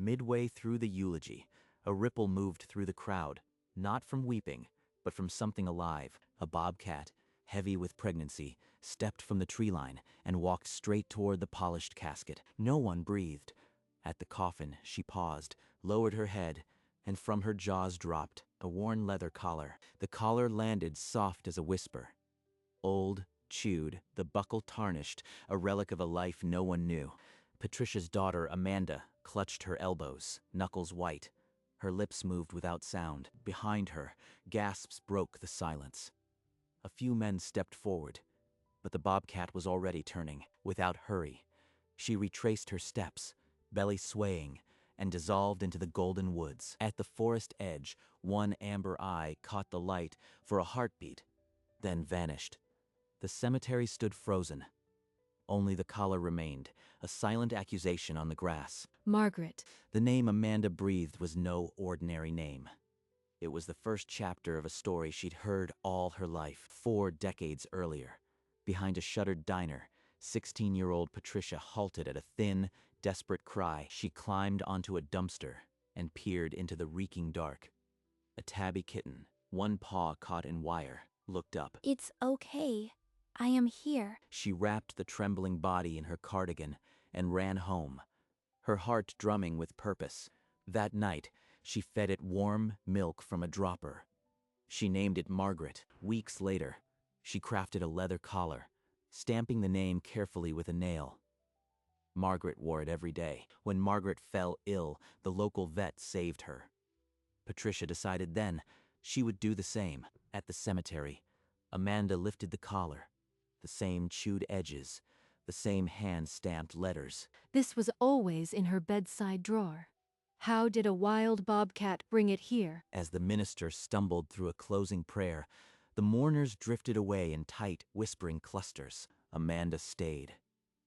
Midway through the eulogy, a ripple moved through the crowd, not from weeping, but from something alive. A bobcat, heavy with pregnancy, stepped from the tree line and walked straight toward the polished casket. No one breathed. At the coffin, she paused, lowered her head, and from her jaws dropped a worn leather collar. The collar landed soft as a whisper. Old, chewed, the buckle tarnished, a relic of a life no one knew. Patricia's daughter, Amanda, clutched her elbows, knuckles white. Her lips moved without sound. Behind her, gasps broke the silence. A few men stepped forward, but the bobcat was already turning. Without hurry, she retraced her steps, belly swaying, and dissolved into the golden woods. At the forest edge, one amber eye caught the light for a heartbeat, then vanished. The cemetery stood frozen. Only the collar remained, a silent accusation on the grass. Margaret. The name Amanda breathed was no ordinary name. It was the first chapter of a story she'd heard all her life, 4 decades earlier. Behind a shuttered diner, 16-year-old Patricia halted at a thin, desperate cry. She climbed onto a dumpster and peered into the reeking dark. A tabby kitten, one paw caught in wire, looked up. It's okay. I am here. She wrapped the trembling body in her cardigan and ran home, her heart drumming with purpose. That night, she fed it warm milk from a dropper. She named it Margaret. Weeks later, she crafted a leather collar, stamping the name carefully with a nail. Margaret wore it every day. When Margaret fell ill, the local vet saved her. Patricia decided then she would do the same. At the cemetery, Amanda lifted the collar. The same chewed edges, the same hand-stamped letters. This was always in her bedside drawer. How did a wild bobcat bring it here? As the minister stumbled through a closing prayer, the mourners drifted away in tight, whispering clusters. Amanda stayed,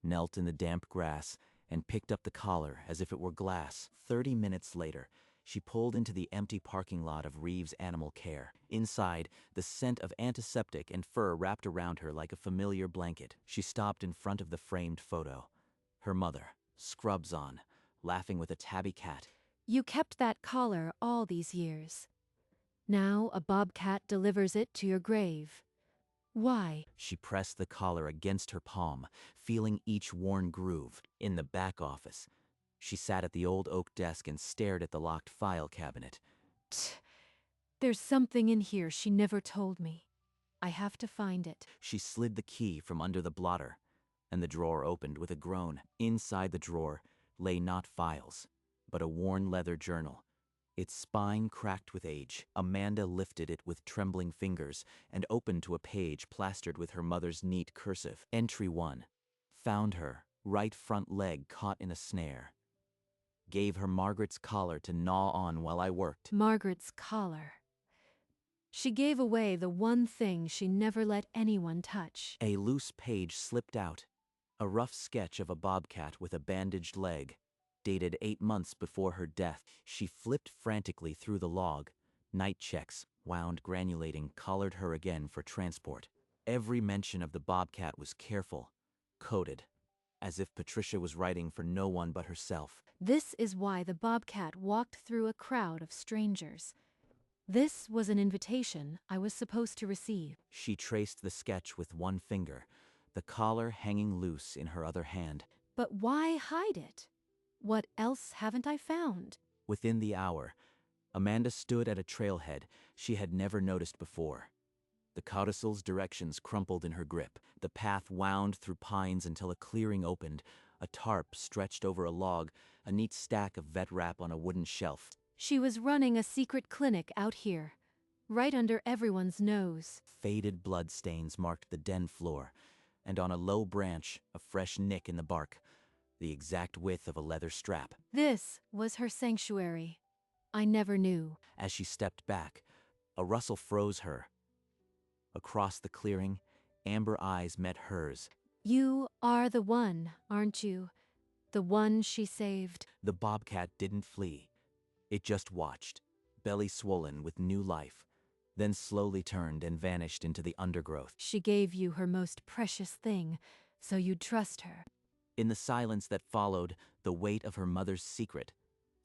knelt in the damp grass, and picked up the collar as if it were glass. 30 minutes later, she pulled into the empty parking lot of Reeves Animal Care. Inside, the scent of antiseptic and fur wrapped around her like a familiar blanket. She stopped in front of the framed photo. Her mother, scrubs on, laughing with a tabby cat. You kept that collar all these years. Now a bobcat delivers it to your grave. Why? She pressed the collar against her palm, feeling each worn groove. In the back office, she sat at the old oak desk and stared at the locked file cabinet. There's something in here she never told me. I have to find it. She slid the key from under the blotter, and the drawer opened with a groan. Inside the drawer lay not files, but a worn leather journal, its spine cracked with age. Amanda lifted it with trembling fingers and opened to a page plastered with her mother's neat cursive. Entry 1. Found her, right front leg caught in a snare. Gave her Margaret's collar to gnaw on while I worked. Margaret's collar. She gave away the one thing she never let anyone touch. A loose page slipped out. A rough sketch of a bobcat with a bandaged leg, dated 8 months before her death. She flipped frantically through the log. Night checks, wound granulating, collared her again for transport. Every mention of the bobcat was careful, coded, as if Patricia was writing for no one but herself. This is why the bobcat walked through a crowd of strangers. This was an invitation I was supposed to receive. She traced the sketch with one finger, the collar hanging loose in her other hand. But why hide it? What else haven't I found? Within the hour, Amanda stood at a trailhead she had never noticed before. The codicil's directions crumpled in her grip. The path wound through pines until a clearing opened, a tarp stretched over a log, a neat stack of vet wrap on a wooden shelf. She was running a secret clinic out here, right under everyone's nose. Faded blood stains marked the den floor, and on a low branch, a fresh nick in the bark, the exact width of a leather strap. This was her sanctuary. I never knew. As she stepped back, a rustle froze her. Across the clearing, amber eyes met hers. You are the one, aren't you? The one she saved. The bobcat didn't flee. It just watched, belly swollen with new life, then slowly turned and vanished into the undergrowth. She gave you her most precious thing, so you'd trust her. In the silence that followed, the weight of her mother's secret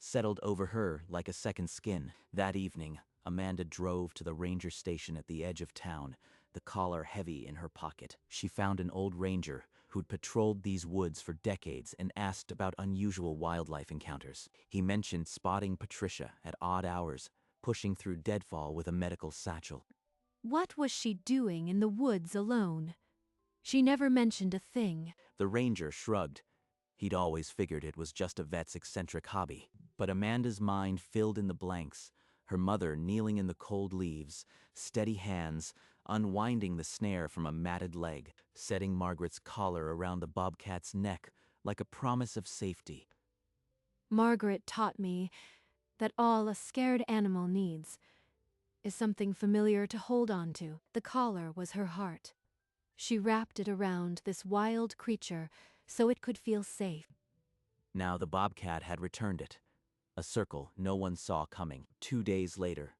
settled over her like a second skin. That evening, Amanda drove to the ranger station at the edge of town, the collar heavy in her pocket. She found an old ranger who'd patrolled these woods for decades and asked about unusual wildlife encounters. He mentioned spotting Patricia at odd hours, pushing through deadfall with a medical satchel. What was she doing in the woods alone? She never mentioned a thing. The ranger shrugged. He'd always figured it was just a vet's eccentric hobby. But Amanda's mind filled in the blanks, her mother kneeling in the cold leaves, steady hands, unwinding the snare from a matted leg, setting Margaret's collar around the bobcat's neck like a promise of safety. Margaret taught me that all a scared animal needs is something familiar to hold on to. The collar was her heart. She wrapped it around this wild creature so it could feel safe. Now the bobcat had returned it, a circle no one saw coming. 2 days later,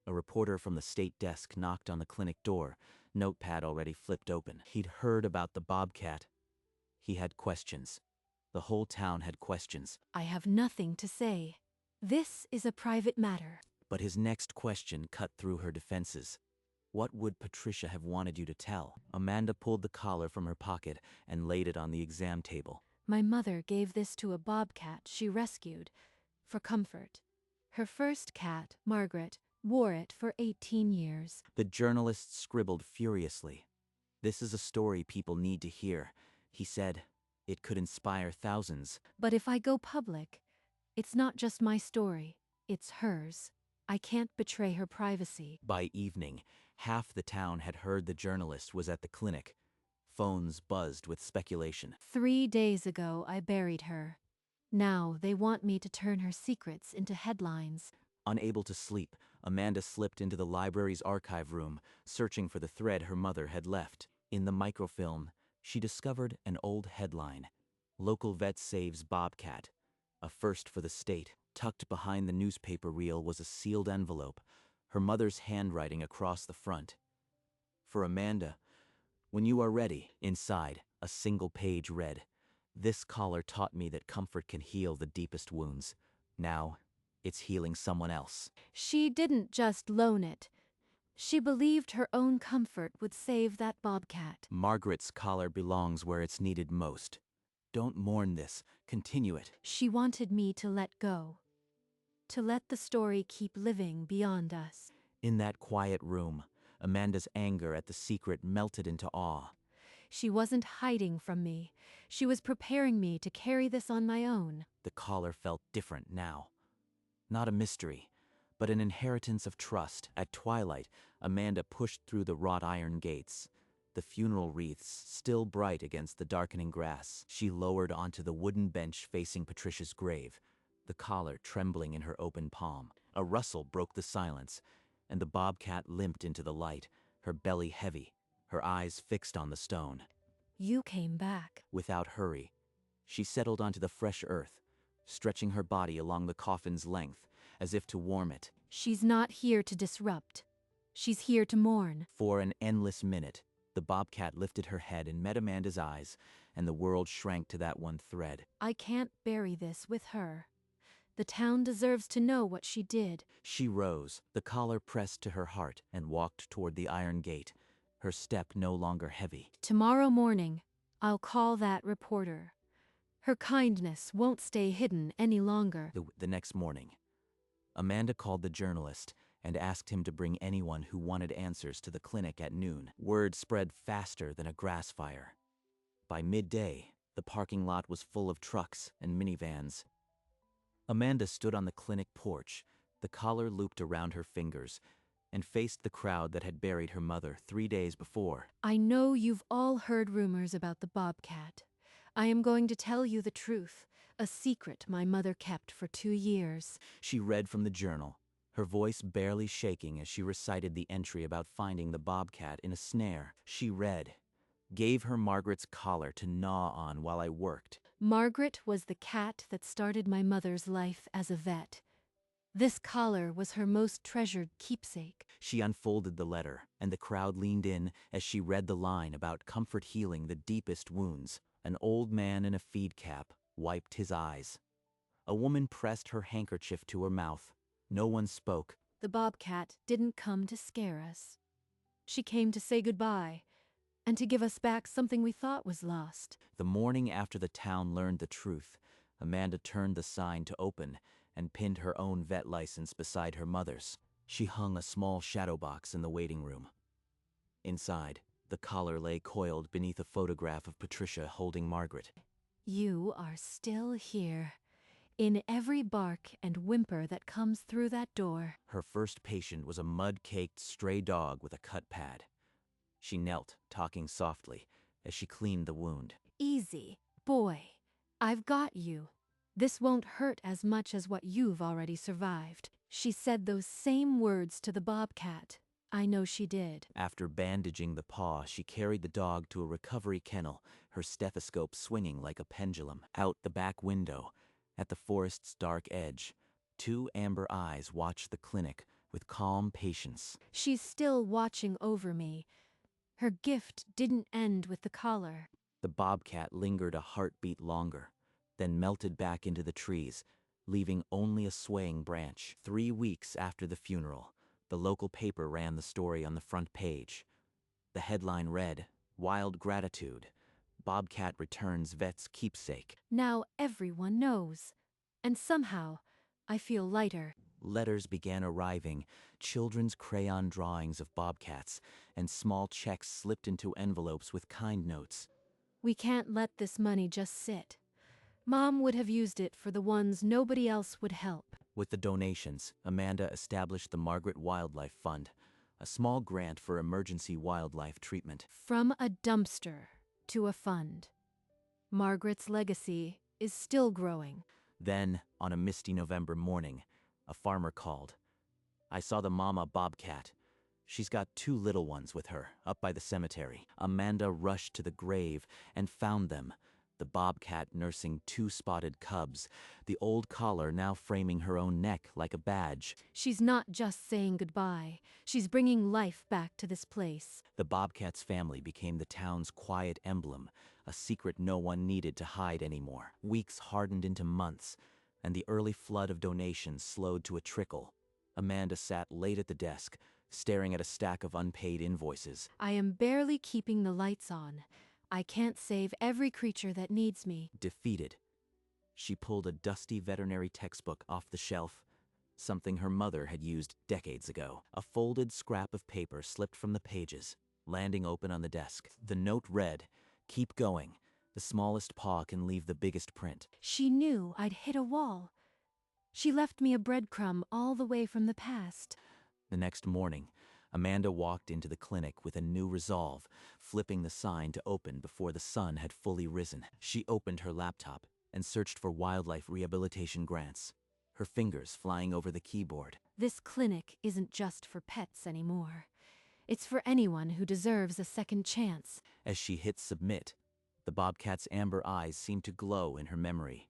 a reporter from the state desk knocked on the clinic door, notepad already flipped open. He'd heard about the bobcat. He had questions. The whole town had questions. I have nothing to say. This is a private matter. But his next question cut through her defenses. What would Patricia have wanted you to tell? Amanda pulled the collar from her pocket and laid it on the exam table. My mother gave this to a bobcat she rescued for comfort. Her first cat, Margaret, wore it for 18 years. The journalist scribbled furiously. This is a story people need to hear. He said, it could inspire thousands. But if I go public, it's not just my story, it's hers. I can't betray her privacy. By evening, half the town had heard the journalist was at the clinic. Phones buzzed with speculation. 3 days ago, I buried her. Now they want me to turn her secrets into headlines. Unable to sleep, Amanda slipped into the library's archive room, searching for the thread her mother had left. In the microfilm, she discovered an old headline. Local vet saves bobcat. A first for the state. Tucked behind the newspaper reel was a sealed envelope, her mother's handwriting across the front. For Amanda, when you are ready. Inside, a single page read, "This collar taught me that comfort can heal the deepest wounds. Now, it's healing someone else." She didn't just loan it. She believed her own comfort would save that bobcat. Margaret's collar belongs where it's needed most. Don't mourn this. Continue it. She wanted me to let go. To let the story keep living beyond us. In that quiet room, Amanda's anger at the secret melted into awe. She wasn't hiding from me. She was preparing me to carry this on my own. The collar felt different now. Not a mystery, but an inheritance of trust. At twilight, Amanda pushed through the wrought iron gates. The funeral wreaths still bright against the darkening grass. She lowered onto the wooden bench facing Patricia's grave, the collar trembling in her open palm. A rustle broke the silence, and the bobcat limped into the light, her belly heavy, her eyes fixed on the stone. You came back. Without hurry, she settled onto the fresh earth, stretching her body along the coffin's length, as if to warm it. She's not here to disrupt. She's here to mourn. For an endless minute, the bobcat lifted her head and met Amanda's eyes, and the world shrank to that one thread. I can't bury this with her. The town deserves to know what she did. She rose, the collar pressed to her heart, and walked toward the iron gate, her step no longer heavy. Tomorrow morning, I'll call that reporter. Her kindness won't stay hidden any longer. The next morning, Amanda called the journalist and asked him to bring anyone who wanted answers to the clinic at noon. Word spread faster than a grass fire. By midday, the parking lot was full of trucks and minivans. Amanda stood on the clinic porch, the collar looped around her fingers, and faced the crowd that had buried her mother 3 days before. I know you've all heard rumors about the bobcat. I am going to tell you the truth, a secret my mother kept for 2 years. She read from the journal, her voice barely shaking as she recited the entry about finding the bobcat in a snare. She read, "Gave her Margaret's collar to gnaw on while I worked." Margaret was the cat that started my mother's life as a vet. This collar was her most treasured keepsake. She unfolded the letter, and the crowd leaned in as she read the line about comfort healing the deepest wounds. An old man in a feed cap wiped his eyes. A woman pressed her handkerchief to her mouth. No one spoke. The Bobcat didn't come to scare us. She came to say goodbye and to give us back something we thought was lost. The morning after the town learned the truth, Amanda turned the sign to open and pinned her own vet license beside her mother's. She hung a small shadow box in the waiting room. Inside, the collar lay coiled beneath a photograph of Patricia holding Margaret. You are still here, in every bark and whimper that comes through that door. Her first patient was a mud-caked stray dog with a cut pad. She knelt, talking softly, as she cleaned the wound. Easy, boy. I've got you. This won't hurt as much as what you've already survived. She said those same words to the Bobcat. I know she did. After bandaging the paw, she carried the dog to a recovery kennel, her stethoscope swinging like a pendulum. Out the back window, at the forest's dark edge, two amber eyes watched the clinic with calm patience. She's still watching over me. Her gift didn't end with the collar. The Bobcat lingered a heartbeat longer, then melted back into the trees, leaving only a swaying branch. 3 weeks after the funeral, the local paper ran the story on the front page. The headline read, "Wild Gratitude. Bobcat returns vet's keepsake." Now everyone knows. And somehow, I feel lighter. Letters began arriving, children's crayon drawings of bobcats, and small checks slipped into envelopes with kind notes. We can't let this money just sit. Mom would have used it for the ones nobody else would help. With the donations, Amanda established the Margaret Wildlife Fund, a small grant for emergency wildlife treatment. From a dumpster to a fund. Margaret's legacy is still growing. Then, on a misty November morning, a farmer called. "I saw the mama bobcat. She's got 2 little ones with her, up by the cemetery." Amanda rushed to the grave and found them, the bobcat nursing 2 spotted cubs, the old collar now framing her own neck like a badge. She's not just saying goodbye. She's bringing life back to this place. The bobcat's family became the town's quiet emblem, a secret no one needed to hide anymore. Weeks hardened into months, and the early flood of donations slowed to a trickle. Amanda sat late at the desk, staring at a stack of unpaid invoices. I am barely keeping the lights on. I can't save every creature that needs me. Defeated, she pulled a dusty veterinary textbook off the shelf, something her mother had used decades ago. A folded scrap of paper slipped from the pages, landing open on the desk. The note read, "Keep going. The smallest paw can leave the biggest print." She knew I'd hit a wall. She left me a breadcrumb all the way from the past. The next morning, Amanda walked into the clinic with a new resolve, flipping the sign to open before the sun had fully risen. She opened her laptop and searched for wildlife rehabilitation grants, her fingers flying over the keyboard. This clinic isn't just for pets anymore. It's for anyone who deserves a second chance. As she hit submit, the bobcat's amber eyes seemed to glow in her memory,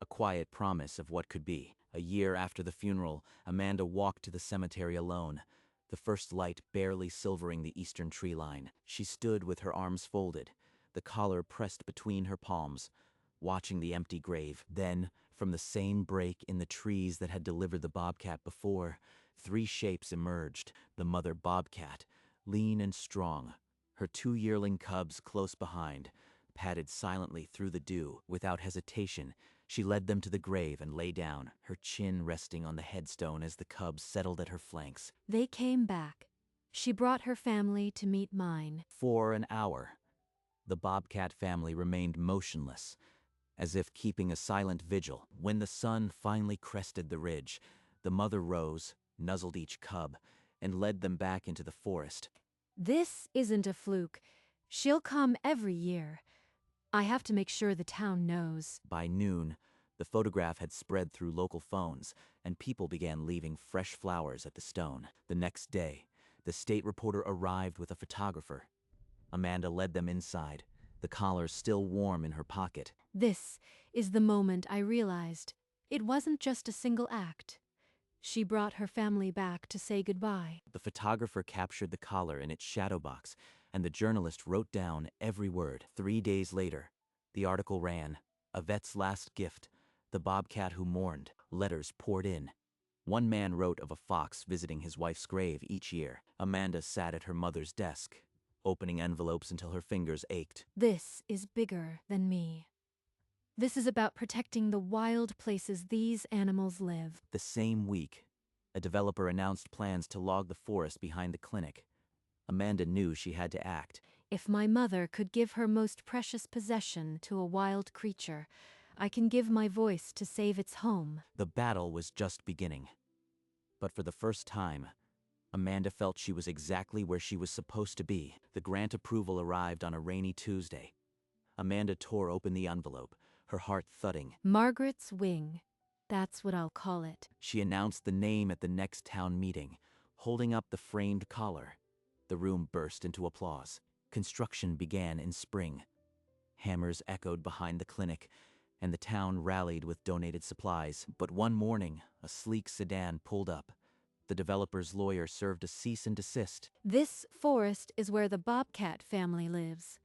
a quiet promise of what could be. A year after the funeral, Amanda walked to the cemetery alone, the first light barely silvering the eastern tree line. She stood with her arms folded, the collar pressed between her palms, watching the empty grave. Then, from the same break in the trees that had delivered the bobcat before, 3 shapes emerged. The mother bobcat, lean and strong, her 2 yearling cubs close behind, padded silently through the dew. Without hesitation, she led them to the grave and lay down, her chin resting on the headstone as the cubs settled at her flanks. They came back. She brought her family to meet mine. For an hour, the bobcat family remained motionless, as if keeping a silent vigil. When the sun finally crested the ridge, the mother rose, nuzzled each cub, and led them back into the forest. This isn't a fluke. She'll come every year. I have to make sure the town knows. By noon, the photograph had spread through local phones, and people began leaving fresh flowers at the stone. The next day, the state reporter arrived with a photographer. Amanda led them inside, the collar still warm in her pocket. This is the moment I realized it wasn't just a single act. She brought her family back to say goodbye. The photographer captured the collar in its shadow box, and the journalist wrote down every word. 3 days later, the article ran, "A vet's last gift, The bobcat who mourned. Letters poured in. One man wrote of a fox visiting his wife's grave each year. Amanda sat at her mother's desk, opening envelopes until her fingers ached. This is bigger than me. This is about protecting the wild places these animals live. The same week, a developer announced plans to log the forest behind the clinic. Amanda knew she had to act. If my mother could give her most precious possession to a wild creature, I can give my voice to save its home. The battle was just beginning. But for the first time, Amanda felt she was exactly where she was supposed to be. The grant approval arrived on a rainy Tuesday. Amanda tore open the envelope, her heart thudding. Margaret's Wing. That's what I'll call it. She announced the name at the next town meeting, holding up the framed collar. The room burst into applause. Construction began in spring. Hammers echoed behind the clinic, and the town rallied with donated supplies. But one morning, a sleek sedan pulled up. The developer's lawyer served a cease and desist. This forest is where the Bobcat family lives.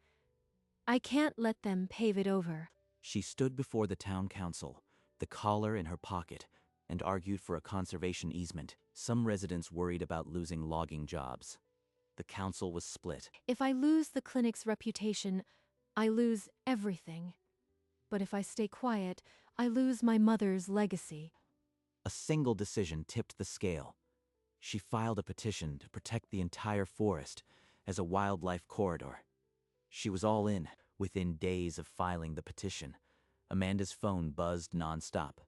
I can't let them pave it over. She stood before the town council, the collar in her pocket, and argued for a conservation easement. Some residents worried about losing logging jobs. The council was split. If I lose the clinic's reputation, I lose everything. But if I stay quiet, I lose my mother's legacy. A single decision tipped the scale. She filed a petition to protect the entire forest as a wildlife corridor. She was all in. Within days of filing the petition, Amanda's phone buzzed nonstop.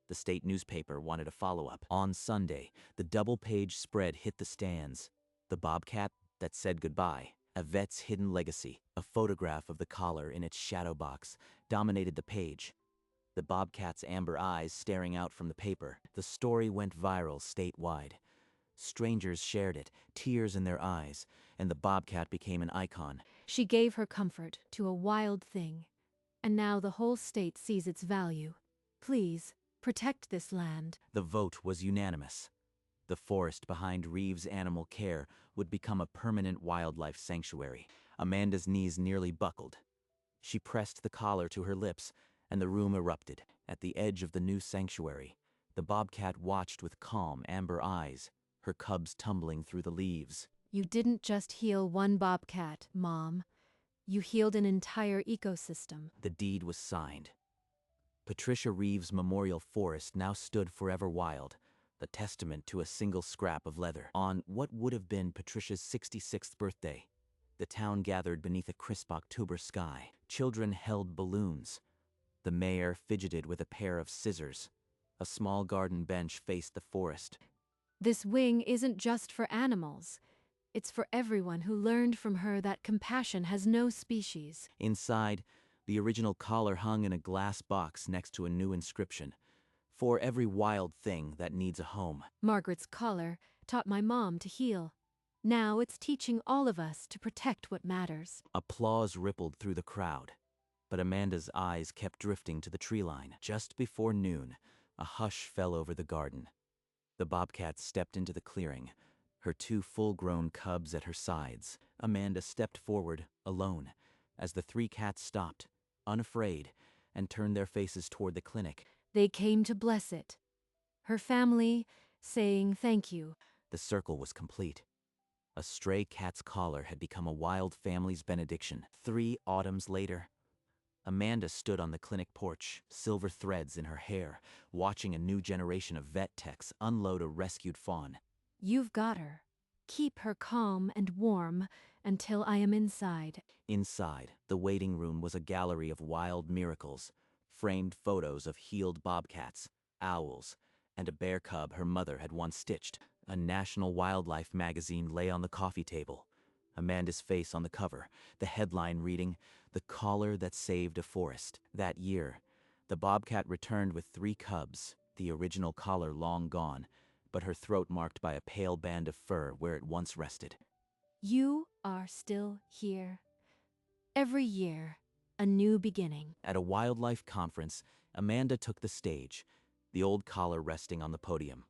The state newspaper wanted a follow-up. On Sunday, the double-page spread hit the stands. The bobcat that said goodbye, a vet's hidden legacy. A photograph of the collar in its shadow box dominated the page. The bobcat's amber eyes staring out from the paper. The story went viral statewide. Strangers shared it, tears in their eyes, and the bobcat became an icon. She gave her comfort to a wild thing, and now the whole state sees its value. Please, protect this land. The vote was unanimous. The forest behind Reeves Animal Care would become a permanent wildlife sanctuary. Amanda's knees nearly buckled. She pressed the collar to her lips, and the room erupted. At the edge of the new sanctuary, the bobcat watched with calm amber eyes, her cubs tumbling through the leaves. You didn't just heal one bobcat, Mom. You healed an entire ecosystem. The deed was signed. Patricia Reeves Memorial Forest now stood forever wild, the testament to a single scrap of leather. On what would have been Patricia's 66th birthday, the town gathered beneath a crisp October sky. Children held balloons. The mayor fidgeted with a pair of scissors. A small garden bench faced the forest. This wing isn't just for animals. It's for everyone who learned from her that compassion has no species. Inside, the original collar hung in a glass box next to a new inscription. For every wild thing that needs a home. Margaret's collar taught my mom to heal. Now it's teaching all of us to protect what matters. Applause rippled through the crowd, but Amanda's eyes kept drifting to the tree line. Just before noon, a hush fell over the garden. The bobcat stepped into the clearing, her two full-grown cubs at her sides. Amanda stepped forward, alone, as the three cats stopped, unafraid, and turned their faces toward the clinic. They came to bless it. Her family saying thank you. The circle was complete. A stray cat's collar had become a wild family's benediction. 3 autumns later, Amanda stood on the clinic porch, silver threads in her hair, watching a new generation of vet techs unload a rescued fawn. You've got her. Keep her calm and warm until I am inside. Inside, the waiting room was a gallery of wild miracles, framed photos of healed bobcats, owls, and a bear cub her mother had once stitched. A national wildlife magazine lay on the coffee table. Amanda's face on the cover, the headline reading, "The Collar That Saved a Forest." That year, the bobcat returned with 3 cubs, the original collar long gone, but her throat marked by a pale band of fur where it once rested. You are still here. Every year, a new beginning. At a wildlife conference, Amanda took the stage, the old collar resting on the podium.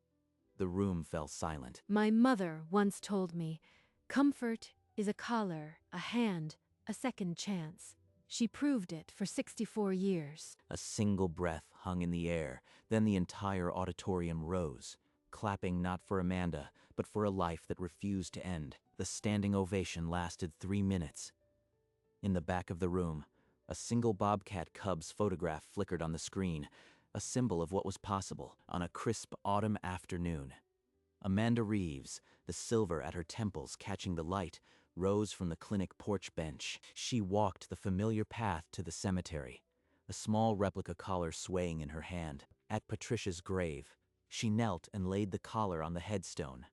The room fell silent. My mother once told me, comfort is a collar, a hand, a second chance. She proved it for 64 years. A single breath hung in the air, then the entire auditorium rose, clapping not for Amanda, but for a life that refused to end. The standing ovation lasted 3 minutes. In the back of the room, a single bobcat cub's photograph flickered on the screen, a symbol of what was possible on a crisp autumn afternoon. Amanda Reeves, the silver at her temples catching the light, rose from the clinic porch bench. She walked the familiar path to the cemetery, a small replica collar swaying in her hand. At Patricia's grave, she knelt and laid the collar on the headstone.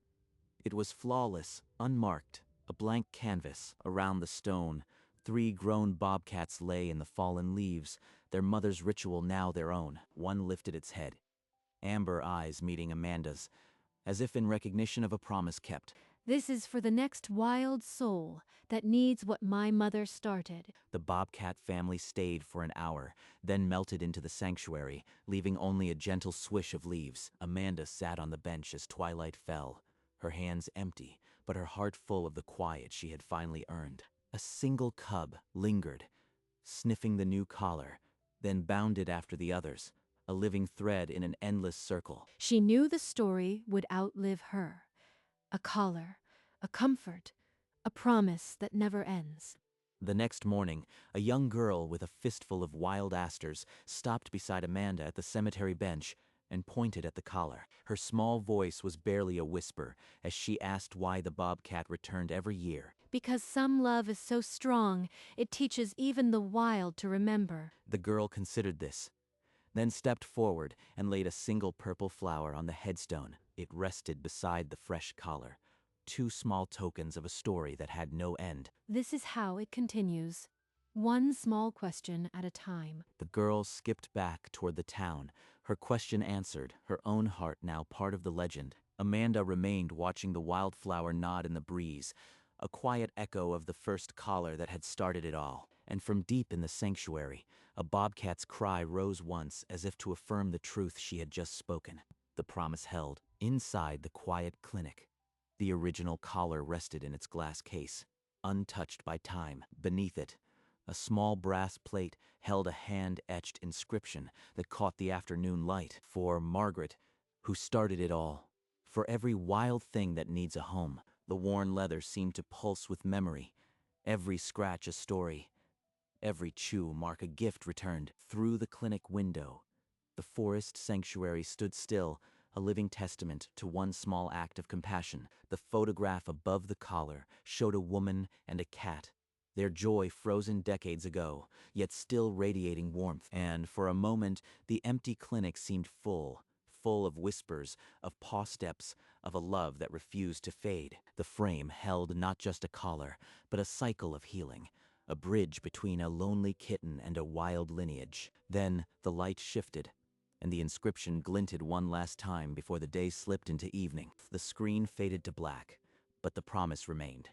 It was flawless, unmarked, a blank canvas. Around the stone, 3 grown bobcats lay in the fallen leaves, their mother's ritual now their own. One lifted its head, amber eyes meeting Amanda's, as if in recognition of a promise kept. This is for the next wild soul that needs what my mother started. The bobcat family stayed for an hour, then melted into the sanctuary, leaving only a gentle swish of leaves. Amanda sat on the bench as twilight fell, her hands empty, but her heart full of the quiet she had finally earned. A single cub lingered, sniffing the new collar, then bounded after the others, a living thread in an endless circle. She knew the story would outlive her. A collar, a comfort, a promise that never ends. The next morning, a young girl with a fistful of wild asters stopped beside Amanda at the cemetery bench and pointed at the collar. Her small voice was barely a whisper as she asked why the bobcat returned every year. Because some love is so strong, it teaches even the wild to remember. The girl considered this, then stepped forward and laid a single purple flower on the headstone. It rested beside the fresh collar, 2 small tokens of a story that had no end. This is how it continues, one small question at a time. The girl skipped back toward the town, her question answered, her own heart now part of the legend. Amanda remained watching the wildflower nod in the breeze, a quiet echo of the first collar that had started it all. And from deep in the sanctuary, a bobcat's cry rose once as if to affirm the truth she had just spoken. The promise held. Inside the quiet clinic, the original collar rested in its glass case, untouched by time. Beneath it, a small brass plate held a hand-etched inscription that caught the afternoon light. For Margaret, who started it all. For every wild thing that needs a home. The worn leather seemed to pulse with memory, every scratch a story, every chew mark a gift returned. Through the clinic window, the forest sanctuary stood still, a living testament to one small act of compassion. The photograph above the collar showed a woman and a cat, their joy frozen decades ago, yet still radiating warmth. And for a moment, the empty clinic seemed full of whispers, of paw steps, of a love that refused to fade. The frame held not just a collar, but a cycle of healing, a bridge between a lonely kitten and a wild lineage. Then the light shifted, and the inscription glinted one last time before the day slipped into evening. The screen faded to black, but the promise remained.